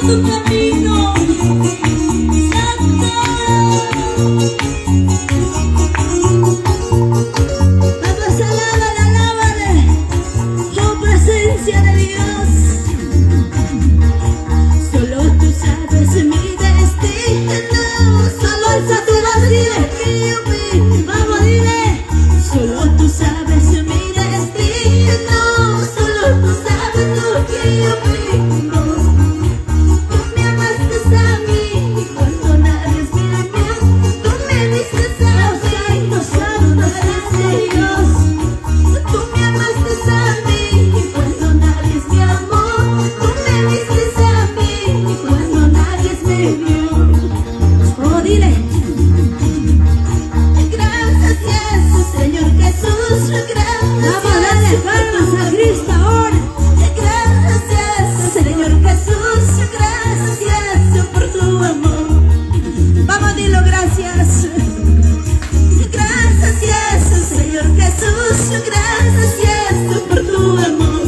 su camino. Santo. Vamos, alábale, oh presencia de Dios. Solo tú sabes mi destino. Solo alza tu voz, dile que yo vi. Vamos, dile. Solo tú sabes mi destino. Solo tú sabes lo que yo vivo. Tú me amaste a mí cuando nadie me amó. Tú me diste a mí, no sabes de Dios. Tú me amaste a mí cuando nadie me amó. Tú me diste a mí cuando nadie me vio. Oh, dile. Gracias, Señor Jesús. Gracias. Vamos a darle palmas a Cristo ahora. Gracias, Señor Jesús. Gracias por tu amor. Vamos, dilo, gracias. Gracias, Señor Jesús. Gracias por tu amor.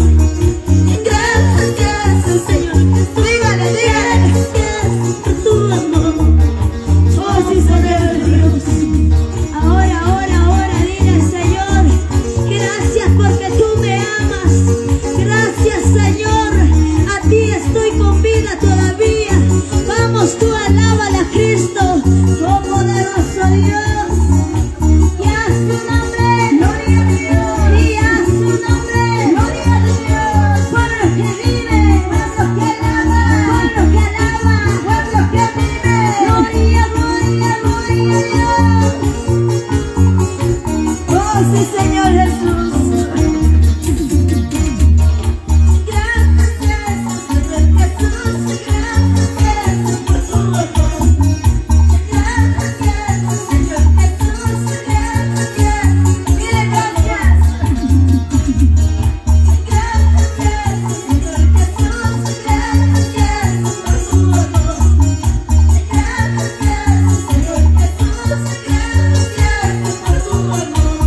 Gracias, Señor Jesús. Dígale, dígale. Gracias por tu amor. Oh, sí, Señor Dios. Ahora, dile, Señor, gracias porque tú me amas. Gracias, Señor, a ti estoy con vida todavía. Vamos, tú alábala a Cristo, oh poderoso Dios. Y a su nombre, gloria a Dios. Y a su nombre, gloria a Dios. Pueblo que vive, pueblo que alaba, pueblo que alaba, pueblo que vive. Gloria, gloria, gloria a Dios. Oh, sí, Señor Jesús. Gracias, Señor Jesús. Gracias por tu amor. Gracias, Señor Jesús. Gracias. Dile gracias. Gracias, Señor Jesús. Gracias por tu amor. Gracias, Señor Jesús. Gracias por tu amor.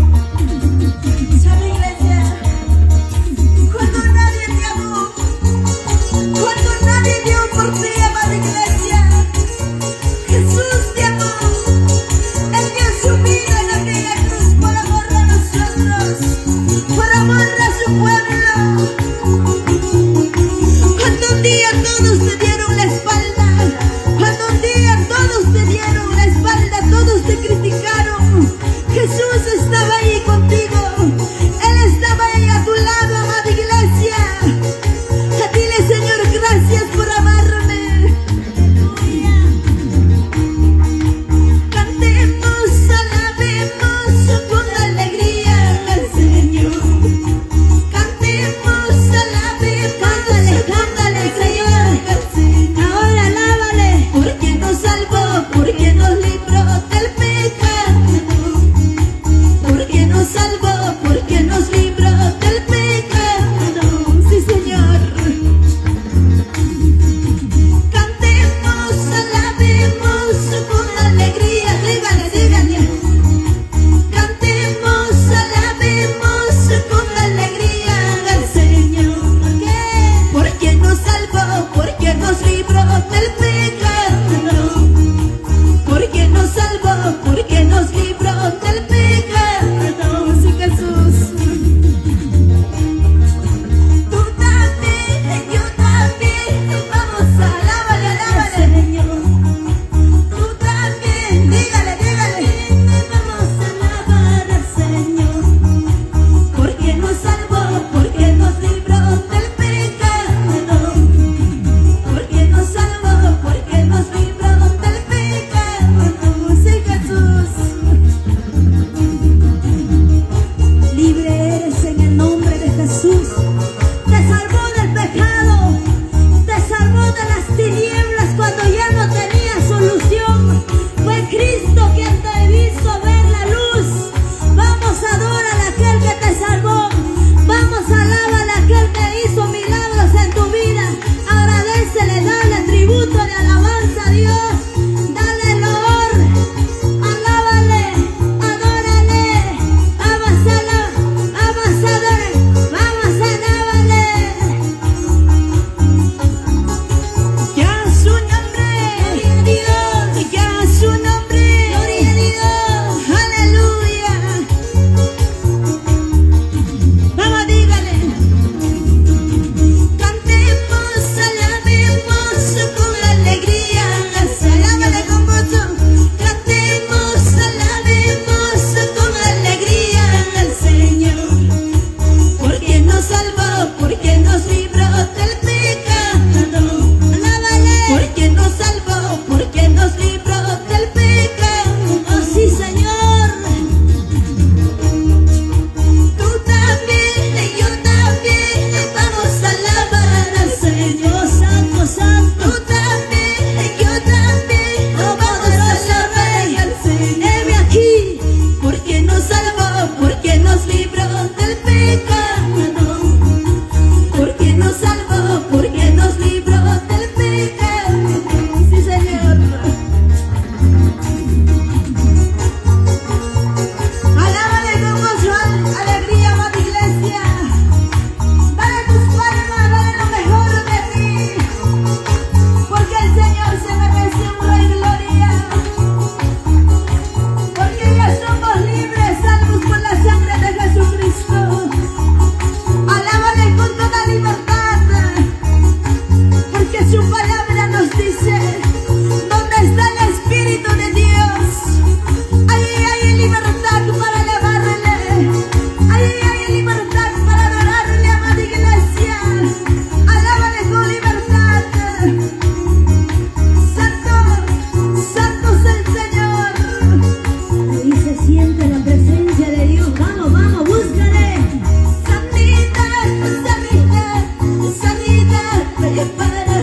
¿Sabe, iglesia? Cuando nadie te amó, cuando nadie dio por ti, amada iglesia, Jesús te amó. Él dio su vida en aquella cruz por amor a nosotros, por amor a su pueblo. Cuando un día todos te dieron la espalda, cuando un día todos te dieron la espalda, todos te criticaron, Jesús estaba ahí contigo. Él estaba ahí a tu lado, amada iglesia. Dile, Señor, gracias por amarme. Cantemos, alabemos con alegría al Señor. Cantemos, alabemos, cántale, Señor, al Señor.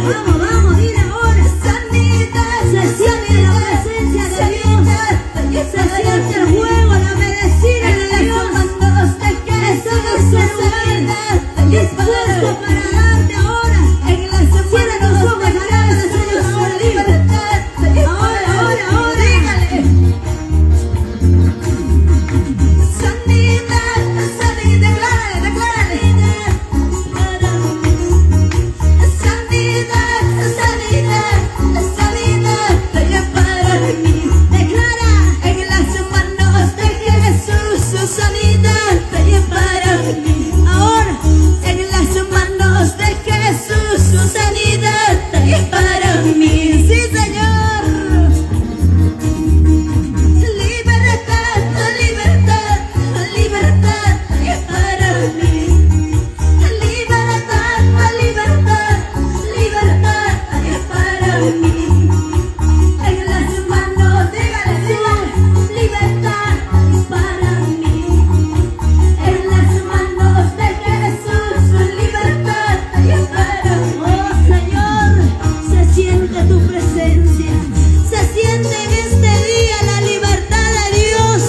Vamos, vamos, dile ahora. Sanidad, se siente la presencia de Dios. Se siente el juego, la medicina de Dios. Estamos sanidad, dispuesto para darte ahora. Cierra los ojos, alábale al Señor ahora. Ahora, ahora. Dígale. Sanidad, declárale, declárale. Sanidad, para mí. Declara en las manos de Jesús su sanidad para mí. Ahora, en las manos de Jesús su sanidad para mí. Sí, Señor. Libertad, libertad, libertad para mí. Libertad, libertad, libertad para mí. En las manos, dígale, dígale, libertad para mí. En las manos de Jesús, libertad para mí. Oh Señor, se siente tu presencia, se siente en este día la libertad de Dios,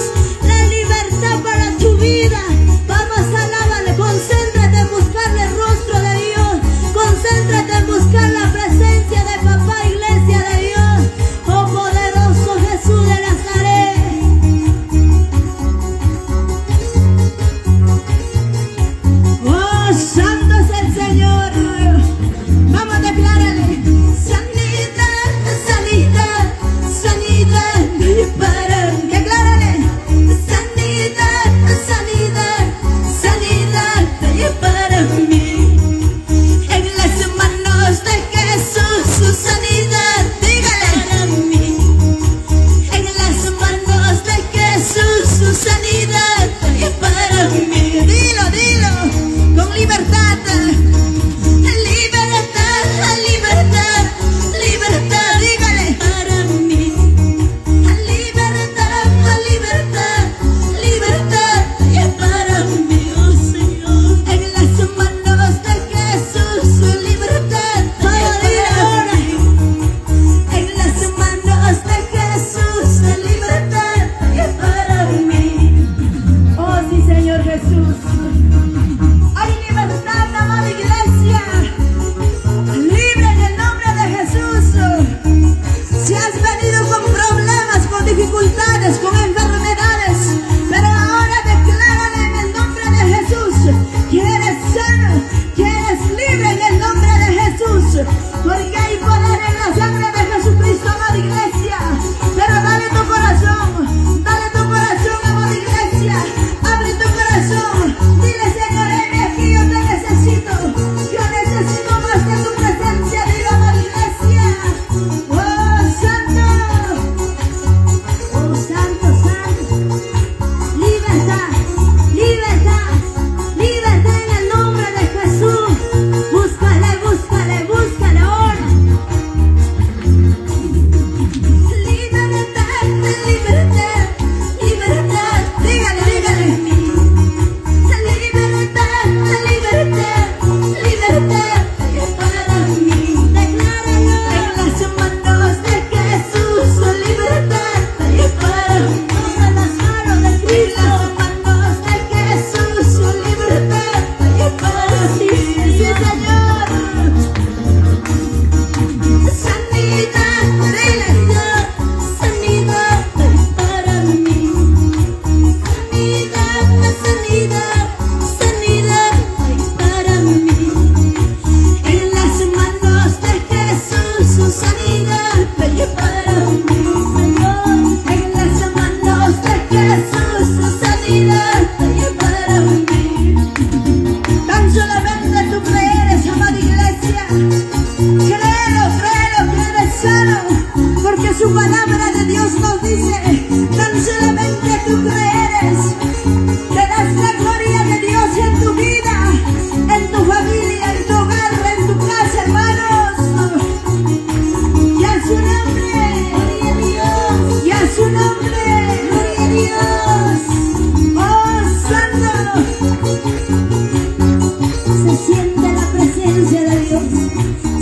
la libertad para tu vida. Vamos, alábale, concéntrate en buscarle el rostro de Dios, concéntrate en buscar la presencia de papá, iglesia de Dios. Oh poderoso Jesús de Nazaret. Oh, santo es el Señor. Vamos a declararle. Sanidad, sanidad, sanidad para mí. Declárale. Sanidad, sanidad, sanidad para mí. En las manos de Jesús su sanidad, dígale. Para mí. En las manos de Jesús su sanidad para mí. Dilo, dilo, con libertad. Libertad, libertad, libertad, dígale. Para mí. Libertad, libertad, libertad para mí, oh Señor. En las manos de Jesús su libertad para mí. En las manos de Jesús su libertad para mí. Oh sí, Señor Jesús. Hay libertad, amada iglesia. Libre en el nombre de Jesús. Si has venido con problemas, con dificultades, con enfermedades, pero ahora declárale en el nombre de Jesús que eres sano, que eres libre en el nombre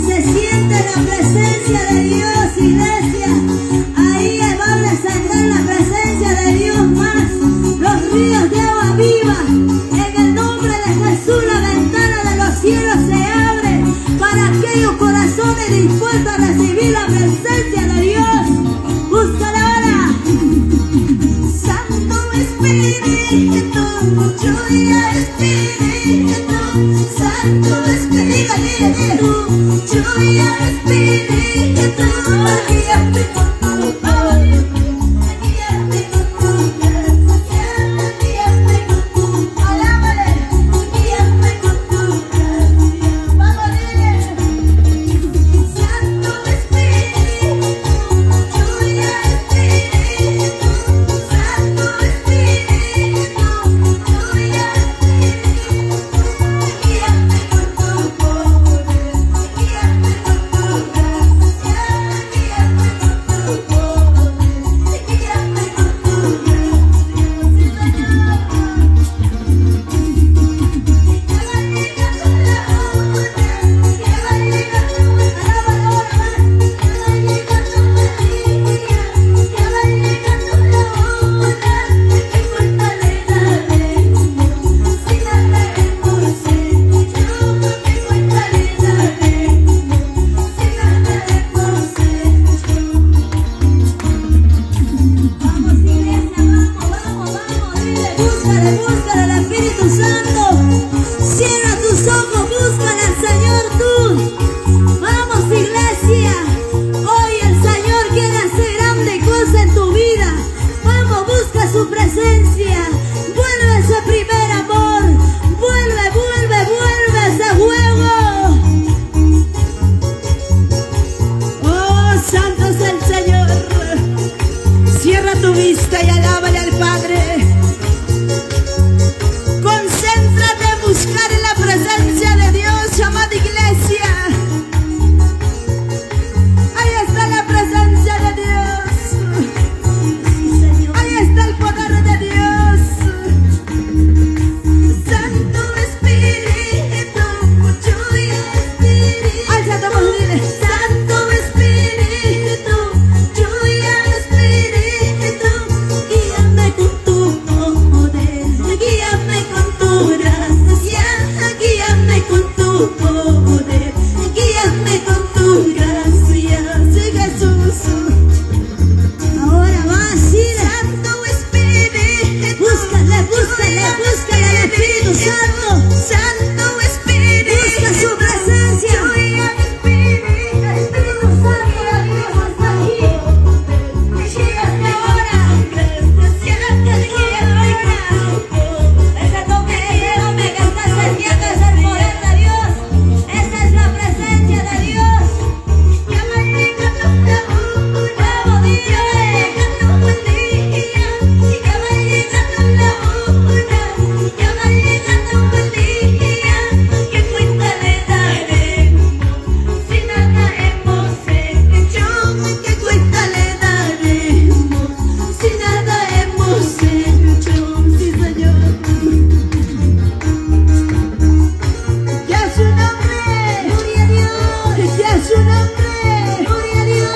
Se siente la presencia de Dios, iglesia. Ahí va a descender la presencia de Dios más. Los ríos de agua viva. En el nombre de Jesús la ventana de los cielos se abre para aquellos corazones dispuestos a recibir la presencia de Dios. Búscala ahora. Santo Espíritu, lluvia Espíritu, Santo Espíritu, lluvia Espíritu, guíame con tu poder, guíame con tu gracia, guíame con tu alábale, guíame con tu gracia. Vamos, dile. Santo Espíritu, lluvia Espíritu, Santo Espíritu, lluvia Espíritu, guíame con tu poder, guíame con tu gracia, guíame con tu poder, guíame con tu gracia. Búscale al Espíritu Santo. Cierra tus ojos, búscale al Señor tú. Vamos, iglesia. Hoy el Señor quiere hacer grande cosa en tu vida. Vamos, busca su presencia. Vuelve a ese primer amor. Vuelve, vuelve, vuelve a ese juego. Oh, santo es el Señor. Cierra tu vista y alábale al Padre. Concéntrate en buscar en la presencia de Dios, amada iglesia. Ahí está la presencia de Dios. Ahí está el poder de Dios. Santo Espíritu, lluvia Espíritu. Alza tu voz, dile. Santo Espíritu, lluvia Espíritu, guíame con tu poder, guíame con tu gracia, guíame con tu poder, guíame con tu gracia. Sí, Jesús. Ahora va así. Santo Espíritu, búscale, búscale, búscale al Espíritu Santo. Santo Espíritu, busca su presencia. Espíritu Santo de Dios está aquí. Siéntate ahora. Siéntate ahora. Ese toque que estás sintiendo es el poder de Dios. Esa es la presencia de Dios. Llámale con tu nuevo día. Llámale con tu día. Llámale con tu nuevo día. Llámale con tu día. ¿Qué cuenta le daremos si nada hemos hecho? ¿Qué cuenta le daremos si nada hemos hecho? Sí, Señor. Ya su nombre, gloria a Dios. Ya su nombre, gloria a Dios.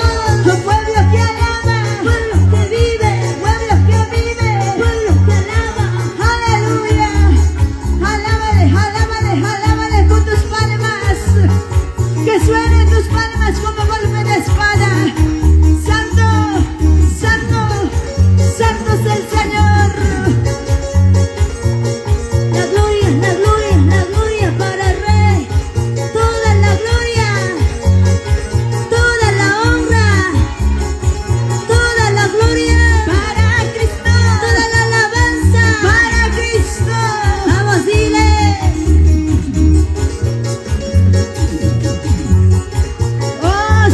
Pueblo que alaba, pueblo que vive, pueblo que vive, pueblo que alaba. Aleluya. Alábale, alábale, alábale con tus palmas. Que suenen tus palmas como golpe de espada. Santo, santo, santo es el Señor. La gloria, la gloria, la gloria para el Rey. Toda la gloria, toda la honra, toda la gloria para Cristo, toda la alabanza para Cristo. Vamos, dile. Oh,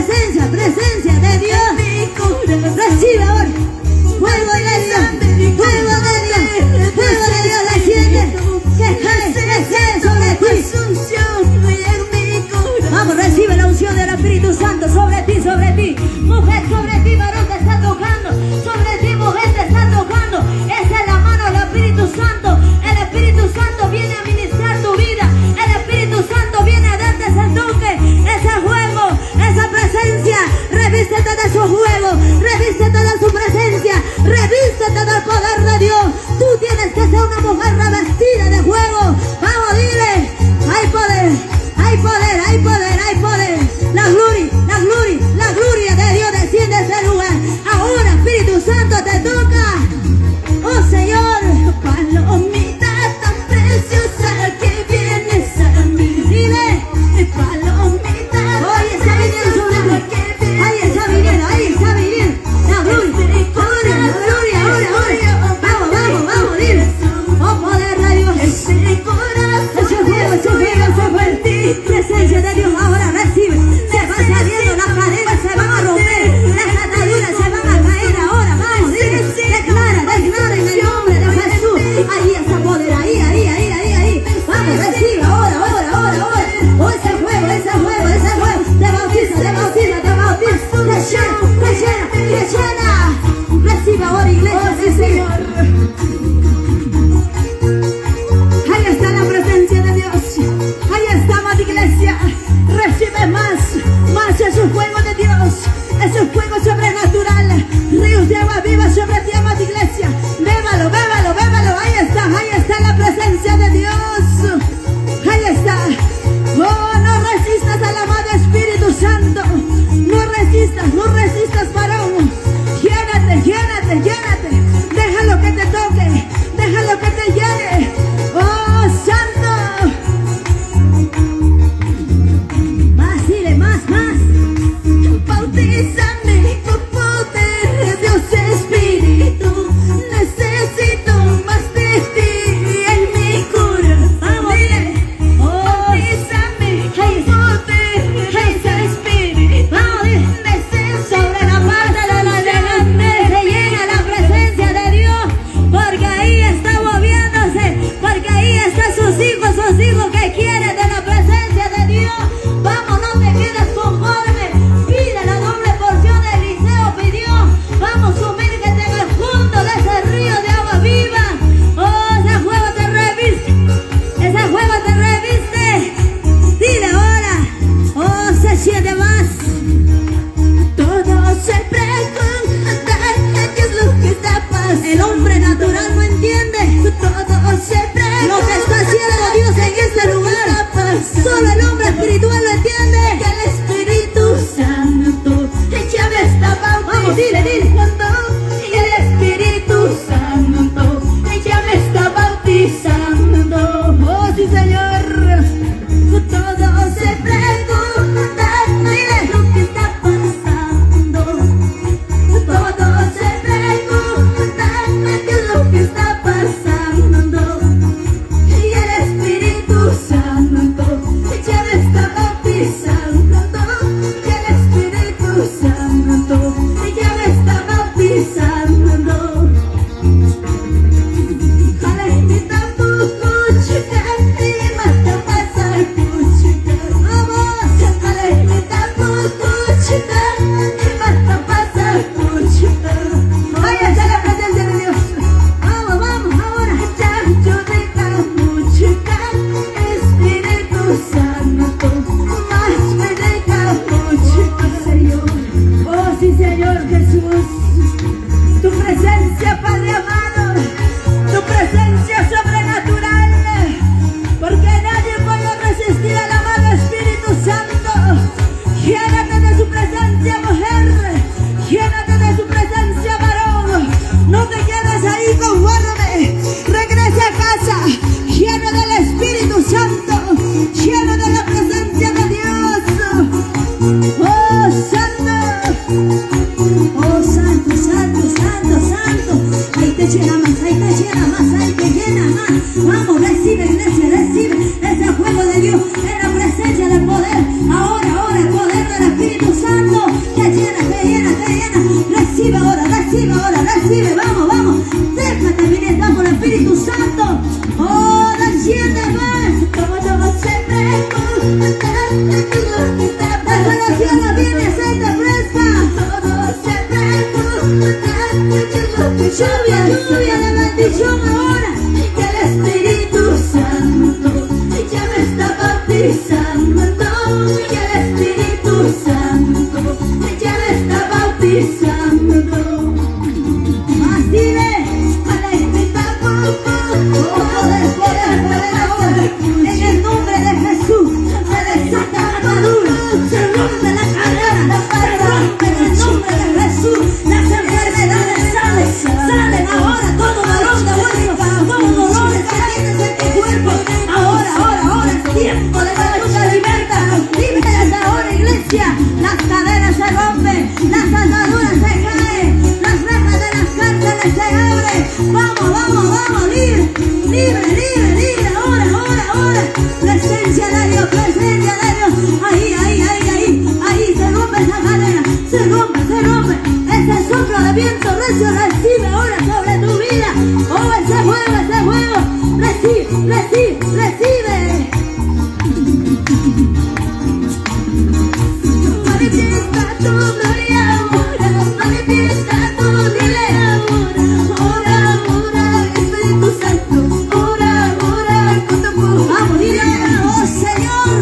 presencia, presencia de Dios. Recibe ahora. Fuego de Dios, fuego de Dios, fuego de Dios desciende. Que cae sobre ti. Vamos, recibe la unción del Espíritu Santo sobre ti, sobre ti. Mujer, sobre ti, varón, te está tocando. Sobre ti, mujer, te está tocando. Esa es la mano del Espíritu Santo. El Espíritu Santo viene a ministrar tu vida. El Espíritu Santo viene a darte ese toque, ese juego, esa presencia. Revístete de su juego, revístete de su presencia, revístete del poder de Dios. Tú tienes que ser una mujer revestida de juego. Vamos, dile, hay poder, hay poder, hay poder, hay poder. La gloria, la gloria, la gloria de Dios desciende a ese lugar. Ahora, Espíritu Santo, te toca. Oh Señor, palomita tan preciosa que vienes a mí. Dile, palomita. Hoy está viniendo sobre mí. Ahí está viniendo, ahí está viniendo. La gloria, ahora, la gloria, ahora, ahora. Vamos, vamos, vamos, dile. Oh poder de Dios. Ese fuego, ese fuego, ese fuego. Presencia de Dios ahora recibe. Se va saliendo las cadenas, se van a romper. Las ataduras se van a caer ahora. Vamos, dile. Declara, declara en el nombre de Jesús. Ahí está poder, ahí. Vamos, recibe ahora, ahora, ahora, ahora. Oh, ese fuego, ese fuego, ese fuego. Te bautiza, te bautiza, te bautiza. Te llena, te llena, te llena. Recibe ahora, iglesia, recibe. Ahí está la presencia de Dios. Ahí está, amada iglesia. Recibe más de su fuego de Dios. Santo. Te llena, te llena, te llena. Recibe ahora, recibe ahora, recibe. Vamos, vamos. Déjate ministrar por el Espíritu Santo. Oh, desciende más. Como yo siempre. Desde los cielos viene aceite fresca. Lluvia, lluvia de bendición ahora. Que el Espíritu Santo ya me está bautizando. Que el Espíritu Santo ya me está bautizando. Más dile, para invitar poder ahora. En el nombre de Jesús se desata la atadura, se rompe la cadena, se rompe en el nombre de Jesús. Las enfermedades salen ahora, todo dolor de hueso, todos dolores que tienes en tu cuerpo. Ahora es tiempo de que tú te libertas. Líbrate ahora, iglesia. Las cadenas se rompen, las ataduras se caen, las rejas de las cárceles se abren. Vamos, libre, ahora. Presencia de Dios. Ahí, se rompe esa cadena, se rompe. Ese soplo de viento recio recibe ahora sobre tu vida. Oh, ese fuego, recibe. Manifiesta tu gloria ahora, manifiesta tu dile ahora, Espíritu Santo, ahora, vamos, dile, oh Señor,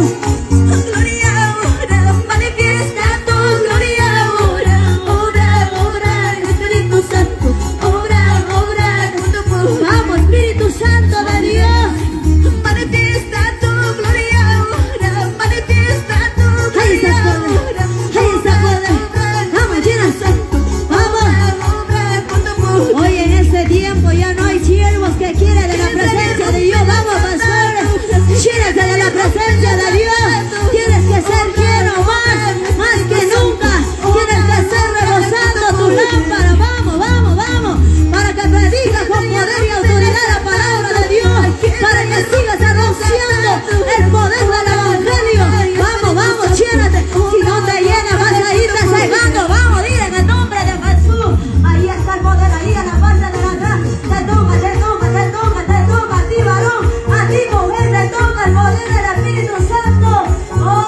gloria ahora, manifiesta tu gloria ahora, Espíritu Santo, ahora, vamos, Espíritu Santo de Dios, manifiesta tu gloria ahora, manifiesta tu gloria ahora. Vamos, llena Santo, vamos. Hoy en este tiempo ya no hay siervos que quieren de la presencia de Dios. Vamos, pastores, llénate de la presencia de Dios. Tienes que ser lleno más que nunca. Tienes que ser rebosando tu lámpara. Vamos, para que predigas con poder y autoridad la palabra de Dios, para que sigas anunciando el poder del evangelio. Vamos, llénate. Si no te llenas vas a irte cegando. Vamos, dile en el nombre de Jesús. Ahí está el poder, ahí en la parte de atrás. Te toca a ti varón, a ti mujer, te toca el poder del Espíritu Santo. Oh,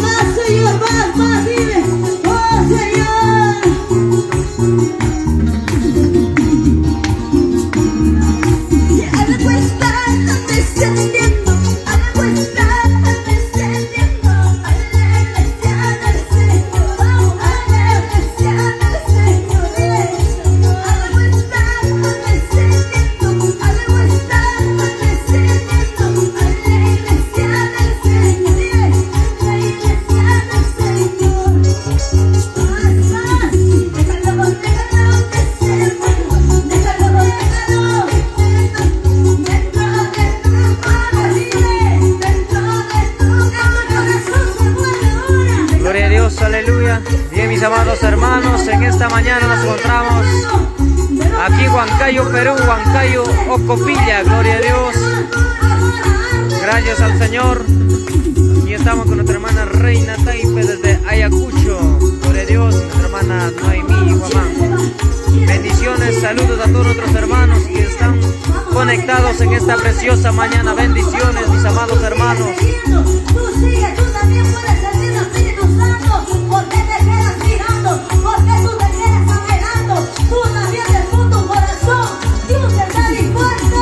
Más, Señor, más, dile. Oh, Señor. Y algo está descendiendo, algo está descendiendo a la iglesia del Señor, a la iglesia del Señor. Algo está descendiendo, algo está descendiendo a la iglesia del Señor, a la iglesia del Señor. Más, déjalo que se mueva, déjalo dentro de tu corazón, dentro de tu corazón se mueve ahora. Gloria a Dios, aleluya. Bien, mis amados hermanos, en esta mañana nos encontramos aquí en Huancayo, Perú, Huancayo, Ocopilla. Gloria a Dios. Gracias al Señor. Aquí estamos con nuestra hermana Reina Taipe desde Ayacucho. Gloria a Dios, y nuestra hermana Noemí Guamán. Bendiciones, saludos a todos nuestros hermanos que están conectados en esta preciosa mañana. Bendiciones, mis amados hermanos. Tú sigue, tú también puedes servir al Espíritu Santo. ¿Por qué te quedas mirando? ¿Por qué tú te quedas anhelando? Tú también de tu corazón. Dios está dispuesto.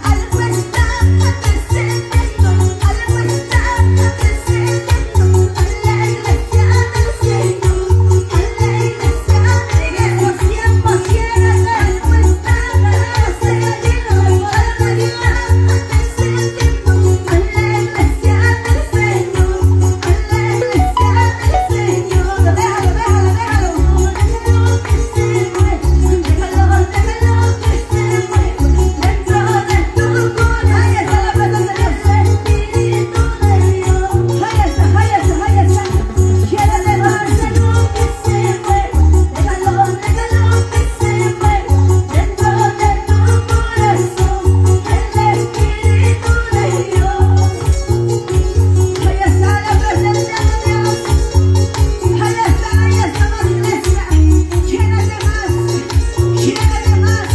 Algo está descendiendo, algo está descendiendo a la iglesia del Señor, a la iglesia de estos tiempos quieres. Algo está descendiendo, el poder de Dios descendiendo a la iglesia del Señor, a la iglesia del Señor. Déjalo, déjalo, déjalo. Déjalo que se mueva, déjalo que se mueva dentro de tu corazón. Ahí está la presencia de Dios, Espíritu de Dios. Ahí está, ahí está, ahí está. Quiere elevarse, lo que se mueva. Déjalo que se mueva dentro de tu corazón. El Espíritu de Dios. Ahí está la presencia de Dios. Ahí está la iglesia. Llénate más, llénate más,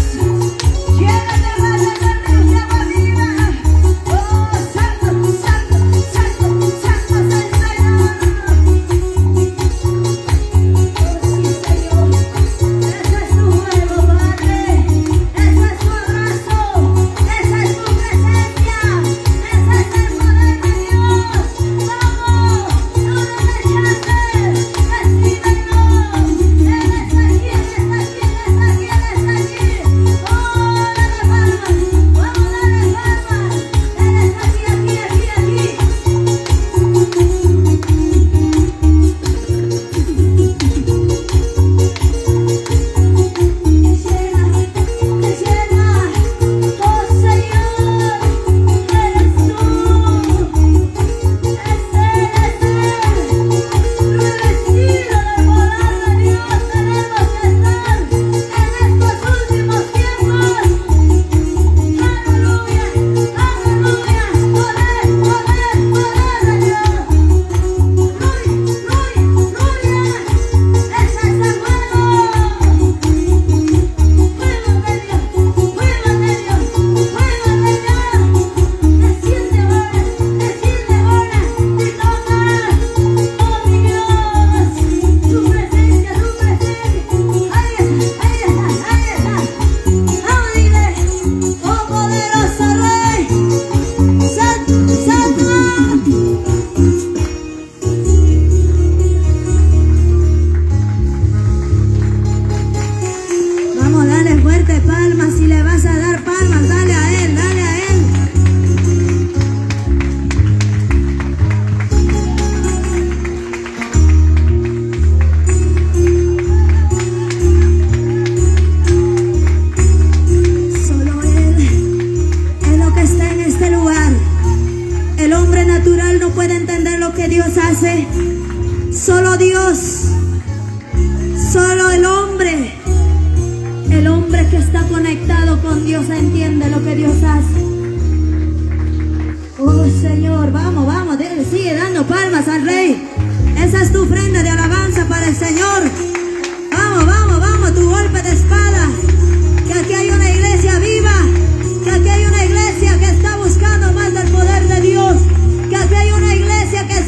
llénate más de la presencia divina. Oh, santo, santo, santo, santo es el Señor. Oh, sí, Señor. Ese es tu juego, Padre. Ese es tu abrazo. Esa es tu presencia. Ese es el poder de Dios. Vamos, no lo rechaces. Recíbelo. Él está aquí, Él está aquí, Él está aquí, Él está aquí. Oh, dale palmas. Vamos, dale palmas. Él está aquí, aquí, aquí, aquí. Te llena, oh Señor, eres tú, revestido del poder de Dios, tenemos que estar en estos últimos tiempos. Aleluya, aleluya, poder, poder, poder de Dios. Gloria, gloria, ese es el fuego. Fuego de Dios, fuego de Dios, fuego de Dios. Desciende ahora, te toca. Oh mi Dios, tu presencia, tu presencia. Ahí está, ahí está, ahí está. Vamos, dile, oh poderoso Rey, Santo, Santo. Vamos, dale fuerte palmas. Si le vas a dar palmas, dale a Él, dale a Él. Solo Él es lo que está en este lugar. El hombre natural no puede entender lo que Dios hace. Solo Dios, solo el hombre que está conectado con Dios entiende lo que Dios hace. Oh Señor, vamos, vamos, sigue dando palmas al Rey. Esa es tu ofrenda de alabanza para el Señor. Vamos, vamos, vamos, tu golpe de espada. Que aquí hay una iglesia viva. Que aquí hay una iglesia que está buscando más del poder de Dios. Que aquí hay una iglesia que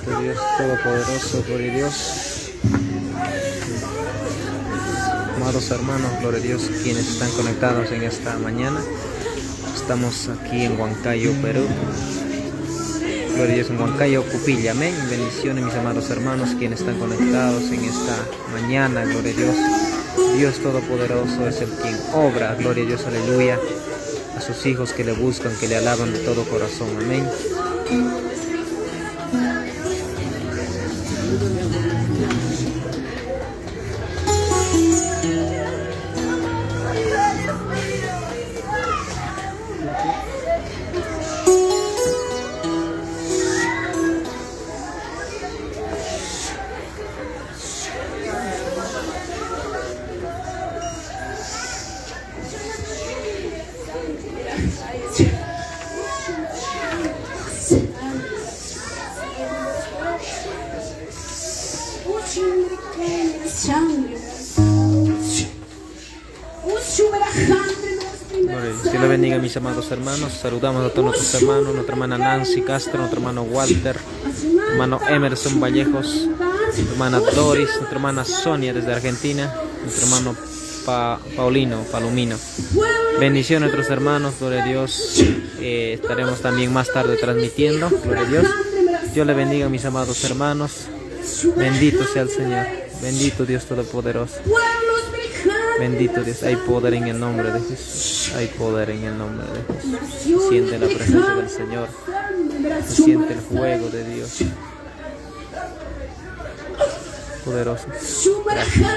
Bendito Dios Todopoderoso, gloria a Dios. Amados hermanos, gloria a Dios, quienes están conectados en esta mañana. Estamos aquí en Huancayo, Perú. Gloria a Dios, en Huancayo, Cupilla, amén. Bendiciones, mis amados hermanos, quienes están conectados en esta mañana, gloria a Dios. Dios Todopoderoso es el quien obra, gloria a Dios, aleluya, a sus hijos que le buscan, que le alaban de todo corazón, amén. Dios le bendiga, mis amados hermanos. Saludamos a todos nuestros hermanos, nuestra hermana Nancy Castro, nuestro hermano Walter, nuestro hermano Emerson Vallejos, nuestra hermana Doris, nuestra hermana Sonia desde Argentina, nuestro hermano Palomino. Bendición a nuestros hermanos, gloria a Dios. Estaremos también más tarde transmitiendo, gloria a Dios. Dios le bendiga, mis amados hermanos. Bendito sea el Señor, bendito Dios Todopoderoso. Bendito Dios, hay poder en el nombre de Jesús, hay poder en el nombre de Jesús. Se siente la presencia del Señor, se siente el fuego de Dios. Poderoso. Gracias.